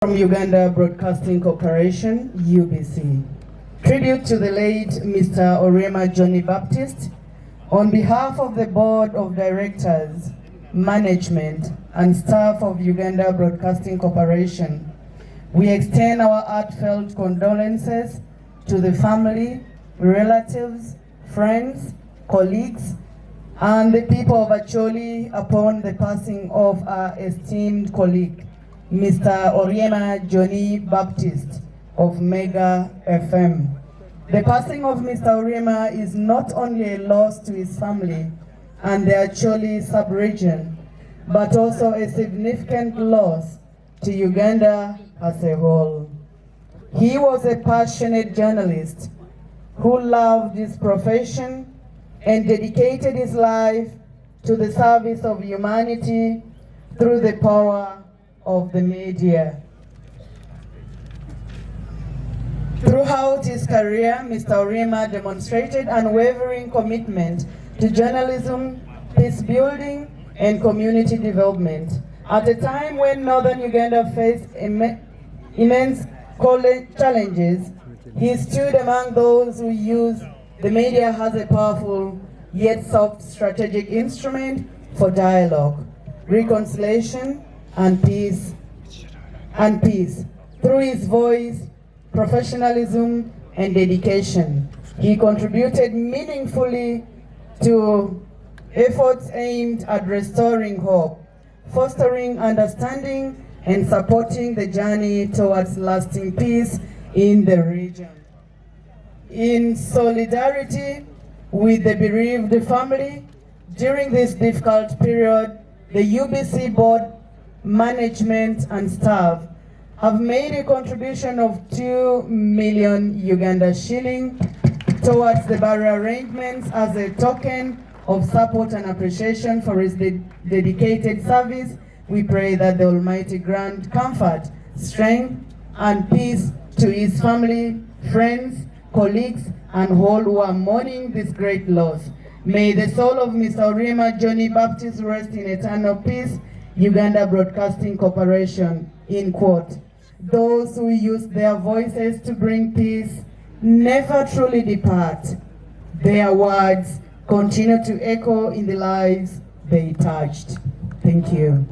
From Uganda Broadcasting Corporation, UBC. Tribute to the late Mr. Oriema Johnny Baptist. On behalf of the Board of Directors, Management, and staff of Uganda Broadcasting Corporation, we extend our heartfelt condolences to the family, relatives, friends, colleagues, and the people of Acholi upon the passing of our esteemed colleague, Mr. Oriema Johnny Baptist of Mega FM. The passing of Mr. Oriema is not only a loss to his family and the Acholi sub-region, but also a significant loss to Uganda as a whole. He was a passionate journalist who loved his profession and dedicated his life to the service of humanity through the power of the media. Throughout his career, Mr. Oriema demonstrated unwavering commitment to journalism, peace building, and community development. At a time when northern Uganda faced immense challenges, he stood among those who use the media as a powerful yet soft strategic instrument for dialogue, reconciliation, and peace. Through his voice, professionalism, and dedication, he contributed meaningfully to efforts aimed at restoring hope, fostering understanding, and supporting the journey towards lasting peace in the region. In solidarity with the bereaved family, during this difficult period, the UBC board, management, and staff have made a contribution of 2 million Uganda shilling towards the burial arrangements as a token of support and appreciation for his dedicated service. We pray that the Almighty grant comfort, strength, and peace to his family, friends, colleagues, and all who are mourning this great loss. May the soul of Mr. Oriema Johnny Baptist rest in eternal peace. Uganda Broadcasting Corporation, in quote. Those who use their voices to bring peace never truly depart. Their words continue to echo in the lives they touched. Thank you.